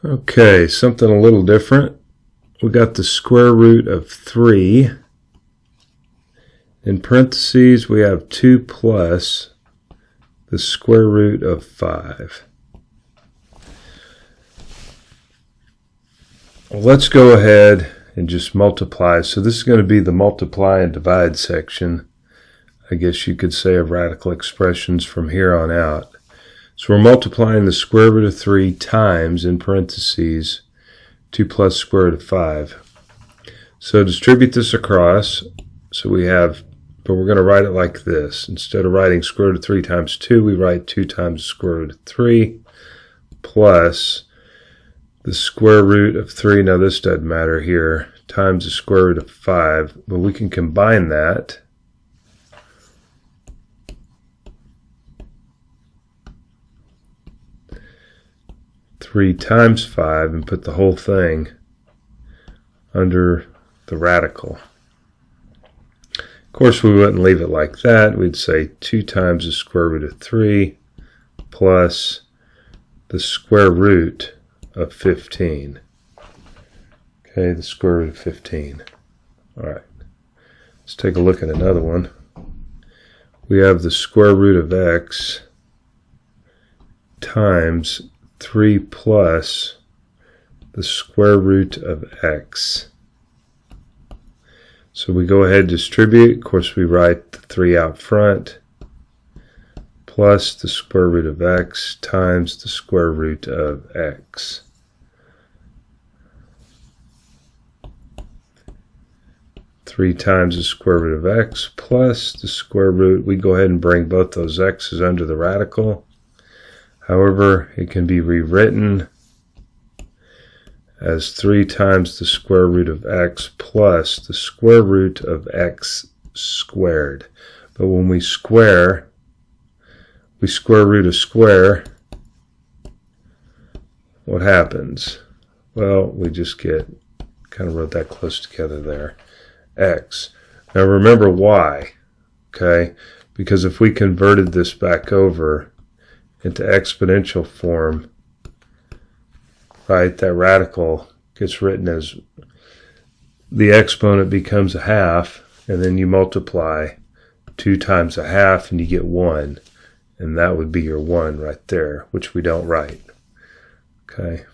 Okay, something a little different. We got the square root of 3. In parentheses, we have 2 plus the square root of 5. Well, let's go ahead and just multiply. So this is going to be the multiply and divide section, I guess you could say, of radical expressions from here on out. So we're multiplying the square root of 3 times, in parentheses, 2 plus square root of 5. So distribute this across. So we have, but we're going to write it like this. Instead of writing square root of 3 times 2, we write 2 times the square root of 3 plus the square root of 3. Now this doesn't matter here. Times the square root of 5. But we can combine that. Three times 5 and put the whole thing under the radical. Of course, we wouldn't leave it like that. We'd say 2 times the square root of 3 plus the square root of 15. Okay, the square root of 15. All right, let's take a look at another one. We have the square root of x times 3 plus the square root of x. So we go ahead and distribute. Of course, we write the 3 out front plus the square root of x times the square root of x. Three times the square root of x plus the square root. We go ahead and bring both those x's under the radical. However, it can be rewritten as 3 times the square root of x plus the square root of x squared. But when we square root a square, what happens? Well, we just get, kind of wrote that close together there, x. Now remember why, okay? Because if we converted this back over into exponential form, right, that radical gets written as the exponent becomes a half, and then you multiply 2 times a half and you get 1, and that would be your 1 right there, which we don't write. Okay.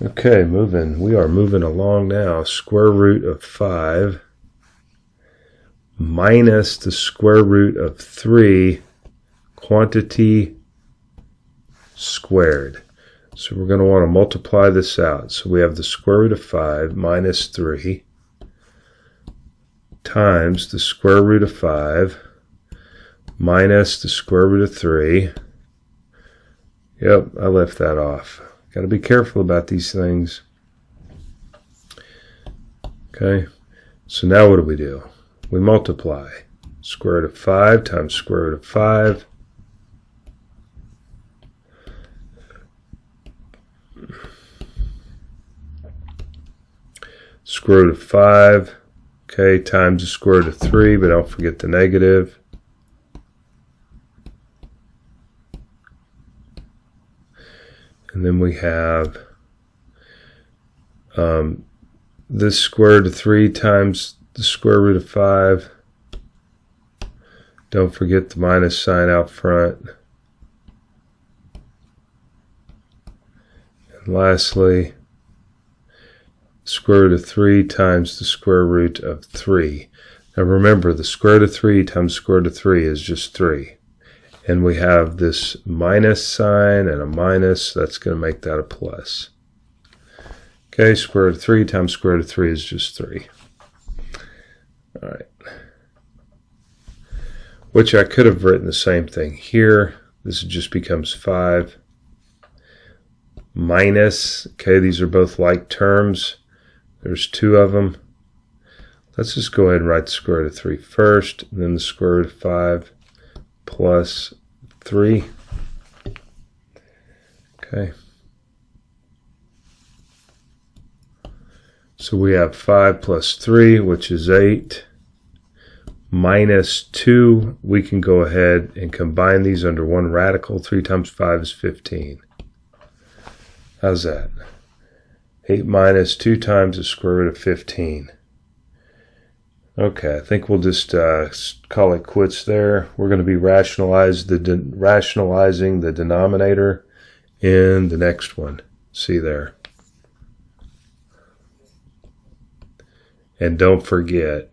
Okay, we are moving along now. Square root of 5 minus the square root of 3 quantity squared. So we're going to want to multiply this out. So we have the square root of 5 minus 3 times the square root of 5 minus the square root of 3. Yep, I left that off. Got to be careful about these things. Okay, so now what do? We multiply. Square root of 5 times square root of 5. Square root of 5, okay, times the square root of 3, but don't forget the negative. And then we have this square root of 3 times the square root of 5. Don't forget the minus sign out front. And lastly, square root of 3 times the square root of 3. Now remember, the square root of 3 times the square root of 3 is just 3. And we have this minus sign and a minus. That's going to make that a plus. Okay, square root of 3 times square root of 3 is just 3. All right. Which I could have written the same thing here. This just becomes 5 minus, okay, these are both like terms. There's 2 of them. Let's just go ahead and write the square root of 3 first, and then the square root of 5 plus 3. Okay. So we have 5 plus 3, which is 8, minus 2. We can go ahead and combine these under one radical. 3 times 5 is 15. How's that? 8 minus 2 times the square root of 15. Okay, I think we'll just call it quits there. We're going to be rationalizing the denominator in the next one. See there. And don't forget,